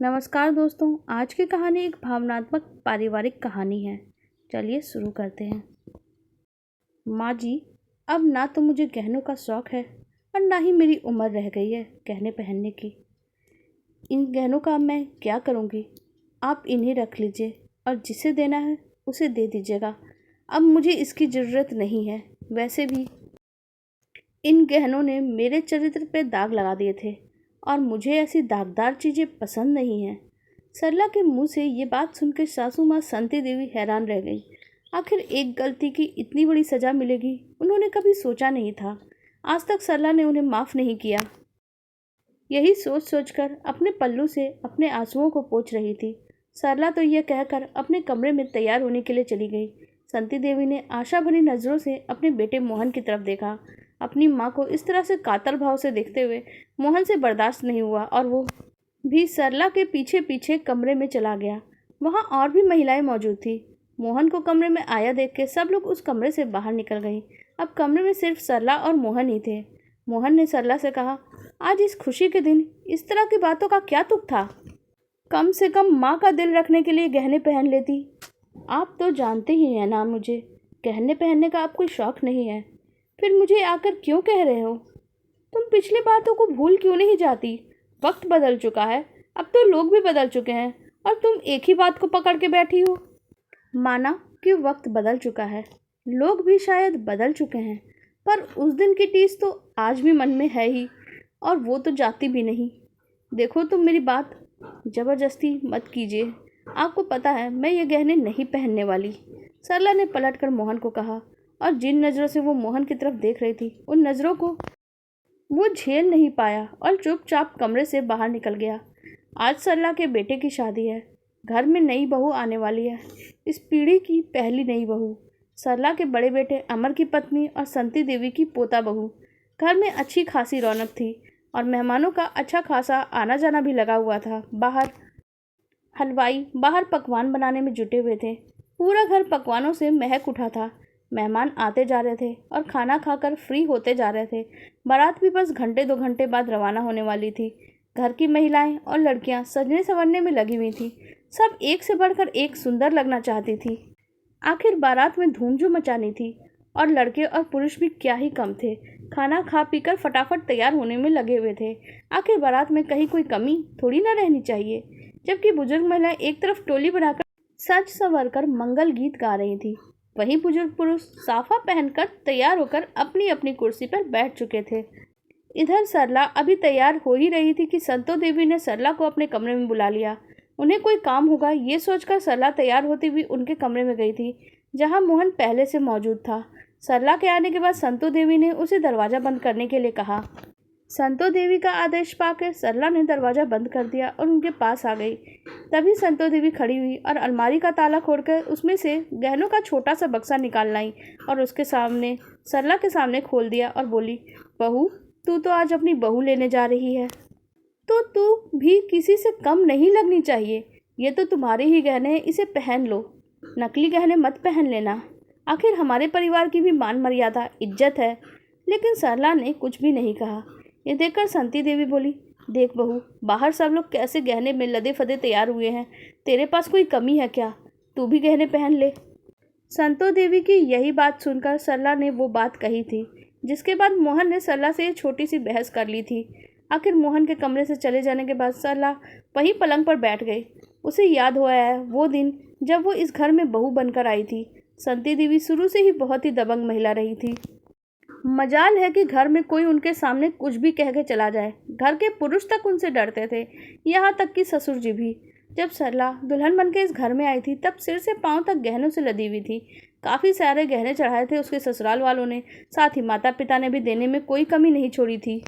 नमस्कार दोस्तों। आज की कहानी एक भावनात्मक पारिवारिक कहानी है। चलिए शुरू करते हैं। माँ जी, अब ना तो मुझे गहनों का शौक है और ना ही मेरी उम्र रह गई है गहने पहनने की। इन गहनों का अब मैं क्या करूँगी? आप इन्हें रख लीजिए और जिसे देना है उसे दे दीजिएगा। अब मुझे इसकी ज़रूरत नहीं है। वैसे भी इन गहनों ने मेरे चरित्र पे दाग लगा दिए थे और मुझे ऐसी दागदार चीज़ें पसंद नहीं हैं। सरला के मुंह से ये बात सुनकर सासू माँ संती देवी हैरान रह गई। आखिर एक गलती की इतनी बड़ी सज़ा मिलेगी, उन्होंने कभी सोचा नहीं था। आज तक सरला ने उन्हें माफ़ नहीं किया। यही सोच सोचकर अपने पल्लू से अपने आंसुओं को पोंछ रही थी। सरला तो यह कहकर अपने कमरे में तैयार होने के लिए चली गई। संती देवी ने आशा भरी नज़रों से अपने बेटे मोहन की तरफ देखा। अपनी माँ को इस तरह से कातर भाव से देखते हुए मोहन से बर्दाश्त नहीं हुआ और वो भी सरला के पीछे पीछे कमरे में चला गया। वहाँ और भी महिलाएं मौजूद थी। मोहन को कमरे में आया देख के सब लोग उस कमरे से बाहर निकल गई। अब कमरे में सिर्फ सरला और मोहन ही थे। मोहन ने सरला से कहा, आज इस खुशी के दिन इस तरह की बातों का क्या तुक था? कम से कम माँ का दिल रखने के लिए गहने पहन लेती। आप तो जानते ही हैं ना, मुझे गहने पहनने का अब कोई शौक नहीं है। फिर मुझे आकर क्यों कह रहे हो? तुम पिछली बातों को भूल क्यों नहीं जाती? वक्त बदल चुका है, अब तो लोग भी बदल चुके हैं और तुम एक ही बात को पकड़ के बैठी हो। माना कि वक्त बदल चुका है, लोग भी शायद बदल चुके हैं, पर उस दिन की टीस तो आज भी मन में है ही, और वो तो जाती भी नहीं। देखो, तुम मेरी बात ज़बरदस्ती मत कीजिए। आपको पता है मैं ये गहने नहीं पहनने वाली। सरला ने पलटकर मोहन को कहा, और जिन नज़रों से वो मोहन की तरफ देख रही थी उन नज़रों को वो झेल नहीं पाया और चुपचाप कमरे से बाहर निकल गया। आज सरला के बेटे की शादी है। घर में नई बहू आने वाली है, इस पीढ़ी की पहली नई बहू। सरला के बड़े बेटे अमर की पत्नी और संती देवी की पोता बहू। घर में अच्छी खासी रौनक थी और मेहमानों का अच्छा खासा आना जाना भी लगा हुआ था। हलवाई बाहर पकवान बनाने में जुटे हुए थे। पूरा घर पकवानों से महक उठा था। मेहमान आते जा रहे थे और खाना खाकर फ्री होते जा रहे थे। बारात भी बस घंटे 2 घंटे बाद रवाना होने वाली थी। घर की महिलाएं और लड़कियां सजने संवरने में लगी हुई थी। सब एक से बढ़कर एक सुंदर लगना चाहती थी। आखिर बारात में धूम जो मचानी थी और लड़के और पुरुष भी क्या ही कम थे। खाना खा पीकर फटाफट तैयार होने में लगे हुए थे। आखिर बारात में कहीं कोई कमी थोड़ी ना रहनी चाहिए। जबकि बुजुर्ग महिलाएं एक तरफ टोली बनाकर सज संवर कर मंगल गीत गा रही थी, वहीं बुजुर्ग पुरुष साफा पहनकर तैयार होकर अपनी अपनी कुर्सी पर बैठ चुके थे। इधर सरला अभी तैयार हो ही रही थी कि संतो देवी ने सरला को अपने कमरे में बुला लिया। उन्हें कोई काम होगा ये सोचकर सरला तैयार होती हुई उनके कमरे में गई थी, जहां मोहन पहले से मौजूद था। सरला के आने के बाद संतो देवी ने उसे दरवाज़ा बंद करने के लिए कहा। संतो देवी का आदेश पाकर सरला ने दरवाज़ा बंद कर दिया और उनके पास आ गई। तभी संतो देवी खड़ी हुई और अलमारी का ताला खोलकर उसमें से गहनों का छोटा सा बक्सा निकाल लाई और उसके सामने सरला के सामने खोल दिया और बोली, बहू, तू तो आज अपनी बहू लेने जा रही है, तो तू भी किसी से कम नहीं लगनी चाहिए। ये तो तुम्हारे ही गहने हैं, इसे पहन लो। नकली गहने मत पहन लेना। आखिर हमारे परिवार की भी मान मर्यादा इज्जत है। लेकिन सरला ने कुछ भी नहीं कहा। ये देखकर संती देवी बोली, देख बहू, बाहर सब लोग कैसे गहने में लदे फदे तैयार हुए हैं। तेरे पास कोई कमी है क्या? तू भी गहने पहन ले। संतो देवी की यही बात सुनकर सरला ने वो बात कही थी, जिसके बाद मोहन ने सरला से छोटी सी बहस कर ली थी। आखिर मोहन के कमरे से चले जाने के बाद सरला वहीं पलंग पर बैठ गई। उसे याद हो आया है वो दिन जब वो इस घर में बहू बनकर आई थी। संती देवी शुरू से ही बहुत ही दबंग महिला रही थी। मजाल है कि घर में कोई उनके सामने कुछ भी कह के चला जाए। घर के पुरुष तक उनसे डरते थे, यहाँ तक कि ससुर जी भी। जब सरला दुल्हन बनके इस घर में आई थी तब सिर से पांव तक गहनों से लदी हुई थी। काफ़ी सारे गहने चढ़ाए थे उसके ससुराल वालों ने, साथ ही माता पिता ने भी देने में कोई कमी नहीं छोड़ी थी।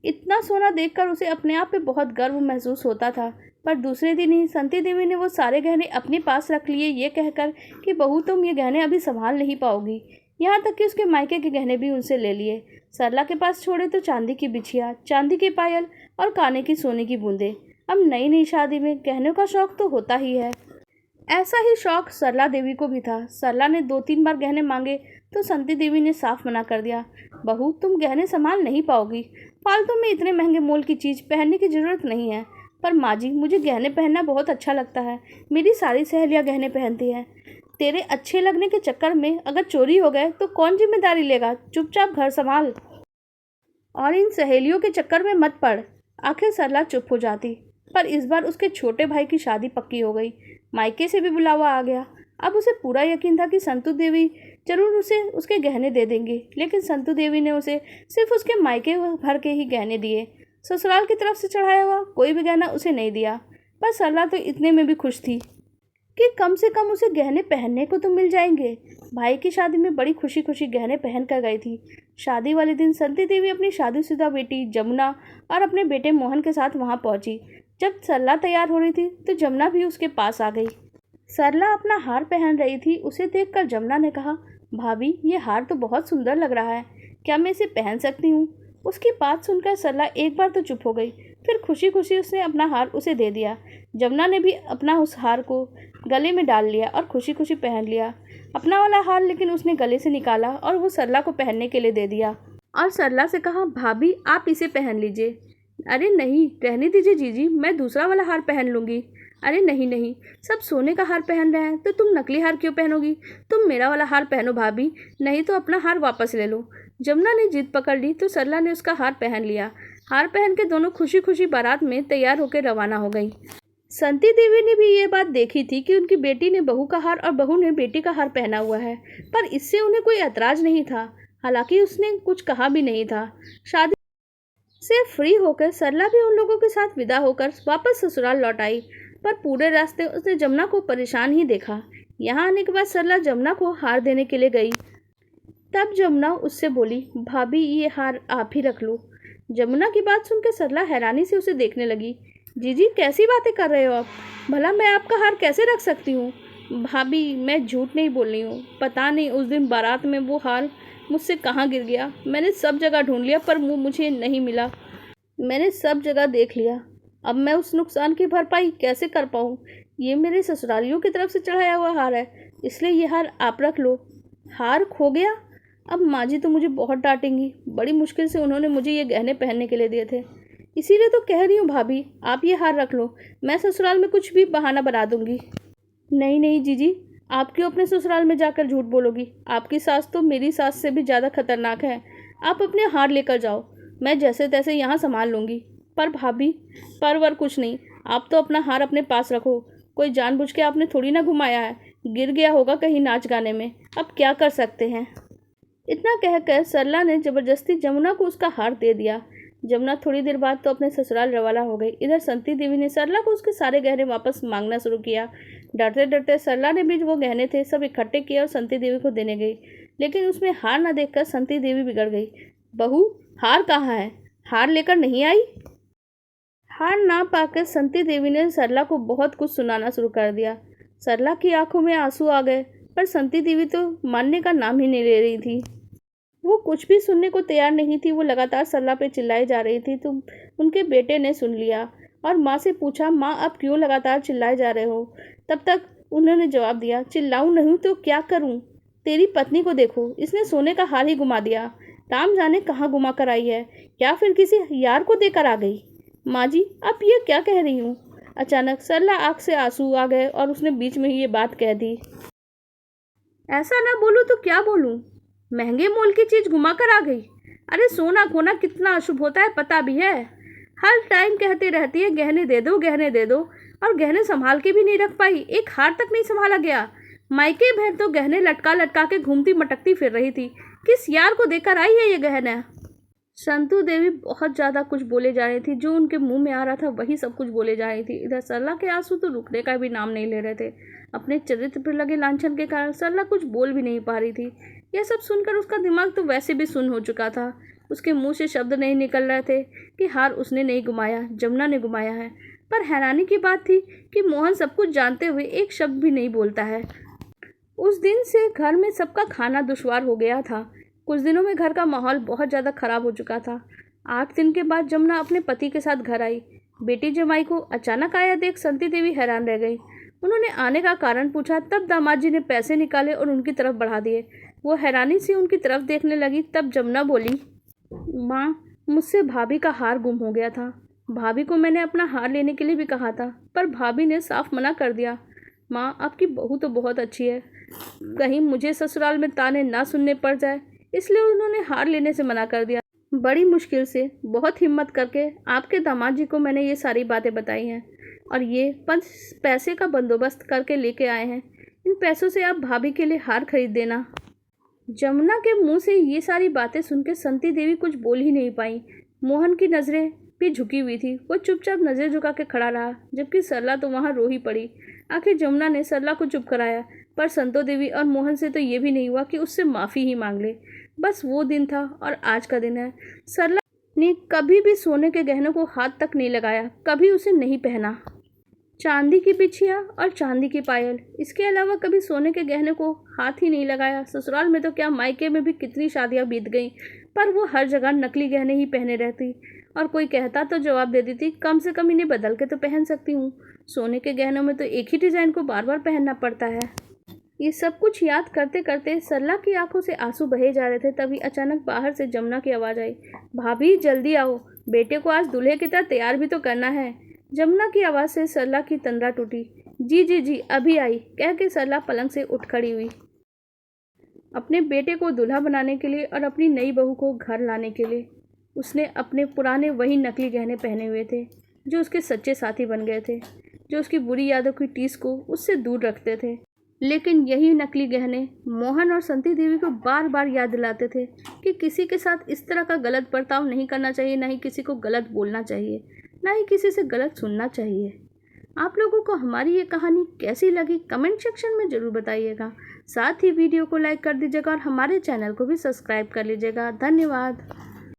इतना सोना देखकर उसे अपने आप पे बहुत गर्व महसूस होता था। पर दूसरे दिन ही संती देवी ने वो सारे गहने अपने पास रख लिए, ये कहकर कि बहू, तुम ये गहने अभी संभाल नहीं पाओगी। यहाँ तक कि उसके मायके के गहने भी उनसे ले लिए। सरला के पास छोड़े तो चांदी की बिछिया, चांदी के पायल और काने की सोने की बूंदें। अब नई नई शादी में गहनों का शौक तो होता ही है। ऐसा ही शौक सरला देवी को भी था। सरला ने 2-3 बार गहने मांगे तो संती देवी ने साफ मना कर दिया, बहू, तुम गहने संभाल नहीं पाओगी। फालतू में इतने महंगे मोल की चीज़ पहनने की ज़रूरत नहीं है। पर माँ जी, मुझे गहने पहनना बहुत अच्छा लगता है। मेरी सारी सहेलियाँ गहने पहनती हैं। तेरे अच्छे लगने के चक्कर में अगर चोरी हो गए तो कौन जिम्मेदारी लेगा? चुपचाप घर संभाल और इन सहेलियों के चक्कर में मत पड़। आखिर सरला चुप हो जाती, पर इस बार उसके छोटे भाई की शादी पक्की हो गई। मायके से भी बुलावा आ गया। अब उसे पूरा यकीन था कि संतू देवी जरूर उसे उसके गहने दे देंगी, लेकिन संतू देवी ने उसे सिर्फ उसके मायके भर के ही गहने दिए। ससुराल की तरफ से चढ़ाया हुआ कोई भी गहना उसे नहीं दिया। पर सरला तो इतने में भी खुश थी कि कम से कम उसे गहने पहनने को तो मिल जाएंगे। भाई की शादी में बड़ी खुशी खुशी गहने पहन कर गई थी। शादी वाले दिन संती देवी अपनी शादीशुदा बेटी जमुना और अपने बेटे मोहन के साथ वहां पहुंची। जब सरला तैयार हो रही थी तो जमुना भी उसके पास आ गई। सरला अपना हार पहन रही थी। उसे देखकर जमुना ने कहा, भाभी, ये हार तो बहुत सुंदर लग रहा है, क्या मैं इसे पहन सकती हूँ? उसकी बात सुनकर सरला एक बार तो चुप हो गई, फिर खुशी खुशी उसने अपना हार उसे दे दिया। जमुना ने भी अपना उस हार को गले में डाल लिया और खुशी खुशी पहन लिया अपना वाला हार, लेकिन उसने गले से निकाला और वो सरला को पहनने के लिए दे दिया और सरला से कहा, भाभी, आप इसे पहन लीजिए। अरे नहीं, रहने दीजिए जीजी, मैं दूसरा वाला हार पहन लूँगी। अरे नहीं नहीं, सब सोने का हार पहन रहे हैं तो तुम नकली हार क्यों पहनोगी? तुम मेरा वाला हार पहनो भाभी, नहीं तो अपना हार वापस ले लो। जमुना ने जिद पकड़ ली तो सरला ने उसका हार पहन लिया। हार पहन के दोनों खुशी खुशी बारात में तैयार होकर रवाना हो गई। संती देवी ने भी ये बात देखी थी कि उनकी बेटी ने बहू का हार और बहू ने बेटी का हार पहना हुआ है, पर इससे उन्हें कोई ऐतराज नहीं था। हालांकि उसने कुछ कहा भी नहीं था। शादी से फ्री होकर सरला भी उन लोगों के साथ विदा होकर वापस ससुराल लौट आई, पर पूरे रास्ते उसने जमुना को परेशान ही देखा। यहाँ आने के बाद सरला जमुना को हार देने के लिए गई। तब जमुना उससे बोली, भाभी, ये हार आप ही रख लो। जमुना की बात सुनकर सरला हैरानी से उसे देखने लगी। जीजी, कैसी बातें कर रहे हो आप? भला मैं आपका हार कैसे रख सकती हूँ? भाभी, मैं झूठ नहीं बोल रही हूँ। पता नहीं उस दिन बारात में वो हार मुझसे कहाँ गिर गया। मैंने सब जगह ढूंढ लिया पर वो मुझे नहीं मिला। मैंने सब जगह देख लिया। अब मैं उस नुकसान की भरपाई कैसे कर पाऊँ? ये मेरे ससुरालियों की तरफ से चढ़ाया हुआ हार है, इसलिए ये हार आप रख लो। हार खो गया? अब माँ जी तो मुझे बहुत डांटेंगी। बड़ी मुश्किल से उन्होंने मुझे ये गहने पहनने के लिए दिए थे, इसीलिए तो कह रही हूँ भाभी, आप ये हार रख लो। मैं ससुराल में कुछ भी बहाना बना दूंगी। नहीं नहीं जीजी, आप क्यों अपने ससुराल में जाकर झूठ बोलोगी? आपकी सास तो मेरी सास से भी ज़्यादा खतरनाक है। आप अपने हार लेकर जाओ, मैं जैसे तैसे यहाँ संभाल लूँगी। पर भाभी, परवर कुछ नहीं, आप तो अपना हार अपने पास रखो। कोई जानबूझ के आपने थोड़ी ना घुमाया है, गिर गया होगा कहीं नाच गाने में। अब क्या कर सकते हैं? इतना कहकर सरला ने जबरदस्ती जमुना को उसका हार दे दिया। जमुना थोड़ी देर बाद तो अपने ससुराल रवाना हो गई। इधर संती देवी ने सरला को उसके सारे गहने वापस मांगना शुरू किया। डरते डरते सरला ने भी वो गहने थे सब इकट्ठे किए और संती देवी को देने गई, लेकिन उसमें हार ना देखकर संती देवी बिगड़ गई। बहू, हार कहाँ है? हार लेकर नहीं आई? हार ना पाकर संती देवी ने सरला को बहुत कुछ सुनाना शुरू कर दिया। सरला की आंखों में आंसू आ गए, पर संती देवी तो मानने का नाम ही नहीं ले रही थी। वो कुछ भी सुनने को तैयार नहीं थी। वो लगातार सरला पे चिल्लाई जा रही थी। तो उनके बेटे ने सुन लिया और माँ से पूछा, माँ, आप क्यों लगातार चिल्लाए जा रहे हो? तब तक उन्होंने जवाब दिया, चिल्लाऊं नहीं तो क्या करूं? तेरी पत्नी को देखो, इसने सोने का हार ही घुमा दिया। राम जाने कहाँ घुमा कर आई है, या फिर किसी यार को देकर आ गई। माँ जी, आप ये क्या कह रही हूँ? अचानक सरला आँख से आंसू आ गए और उसने बीच में ही ये बात कह दी, ऐसा ना बोलूँ तो क्या बोलूँ? महंगे मोल की चीज घुमा कर आ गई। अरे सोना खोना कितना अशुभ होता है पता भी है। हर टाइम कहते रहती है गहने दे दो, गहने दे दो, और गहने संभाल के भी नहीं रख पाई। एक हार तक नहीं संभाला गया। मायके बहन तो गहने लटका लटका के घूमती मटकती फिर रही थी। किस यार को देकर आई है ये गहना? संतू देवी बहुत ज़्यादा कुछ बोले जा रही थी। जो उनके मुंह में आ रहा था वही सब कुछ बोले जा रही थी। इधर सरला के आंसू तो रुकने का भी नाम नहीं ले रहे थे। अपने चरित्र पर लगे लांछन के कारण सरला कुछ बोल भी नहीं पा रही थी। यह सब सुनकर उसका दिमाग तो वैसे भी सुन्न हो चुका था। उसके मुंह से शब्द नहीं निकल रहे थे कि हार उसने नहीं घुमाया, जमुना ने घुमाया है। पर हैरानी की बात थी कि मोहन सब कुछ जानते हुए एक शब्द भी नहीं बोलता है। उस दिन से घर में सबका खाना दुश्वार हो गया था। कुछ दिनों में घर का माहौल बहुत ज़्यादा खराब हो चुका था। 8 दिन के बाद जमुना अपने पति के साथ घर आई। बेटी जमाई को अचानक आया देख संती देवी हैरान रह गई। उन्होंने आने का कारण पूछा, तब दामाद जी ने पैसे निकाले और उनकी तरफ बढ़ा दिए। वो हैरानी से उनकी तरफ देखने लगी। तब जमुना बोली, माँ, मुझसे भाभी का हार गुम हो गया था। भाभी को मैंने अपना हार लेने के लिए भी कहा था, पर भाभी ने साफ मना कर दिया। माँ, आपकी बहू तो बहुत अच्छी है, कहीं मुझे ससुराल में ताने ना सुनने पड़ जाए, इसलिए उन्होंने हार लेने से मना कर दिया। बड़ी मुश्किल से, बहुत हिम्मत करके आपके दामाद जी को मैंने ये सारी बातें बताई हैं और ये पैसे का बंदोबस्त करके लेके आए हैं। इन पैसों से आप भाभी के लिए हार खरीद देना। जमुना के मुंह से ये सारी बातें सुनकर संती देवी कुछ बोल ही नहीं पाई। मोहन की नज़रें भी झुकी हुई थी। वो चुपचाप नज़र झुका के खड़ा रहा, जबकि सरला तो वहाँ रो ही पड़ी। आखिर जमुना ने सरला को चुप कराया, पर संतो देवी और मोहन से तो ये भी नहीं हुआ कि उससे माफ़ी ही मांग ले। बस वो दिन था और आज का दिन है। सरला ने कभी भी सोने के गहनों को हाथ तक नहीं लगाया, कभी उसे नहीं पहना। चांदी की बिछिया और चांदी की पायल, इसके अलावा कभी सोने के गहने को हाथ ही नहीं लगाया। ससुराल में तो क्या, मायके में भी कितनी शादियां बीत गईं, पर वो हर जगह नकली गहने ही पहने रहती। और कोई कहता तो जवाब दे देती, कम से कम इन्हें बदल के तो पहन सकती हूँ। सोने के गहनों में तो एक ही डिज़ाइन को बार बार पहनना पड़ता है। ये सब कुछ याद करते करते सरला की आंखों से आंसू बहे जा रहे थे। तभी अचानक बाहर से जमुना की आवाज़ आई, भाभी जल्दी आओ, बेटे को आज दूल्हे की तरह तैयार भी तो करना है। जमुना की आवाज़ से सरला की तंद्रा टूटी। जी जी जी, अभी आई, कह के सरला पलंग से उठ खड़ी हुई। अपने बेटे को दूल्हा बनाने के लिए और अपनी नई बहू को घर लाने के लिए उसने अपने पुराने वही नकली गहने पहने हुए थे, जो उसके सच्चे साथी बन गए थे, जो उसकी बुरी यादों की टीस को उससे दूर रखते थे। लेकिन यही नकली गहने मोहन और संती देवी को बार बार याद दिलाते थे कि किसी के साथ इस तरह का गलत बर्ताव नहीं करना चाहिए, ना ही किसी को गलत बोलना चाहिए, ना ही किसी से गलत सुनना चाहिए। आप लोगों को हमारी ये कहानी कैसी लगी कमेंट सेक्शन में ज़रूर बताइएगा। साथ ही वीडियो को लाइक कर दीजिएगा और हमारे चैनल को भी सब्सक्राइब कर लीजिएगा। धन्यवाद।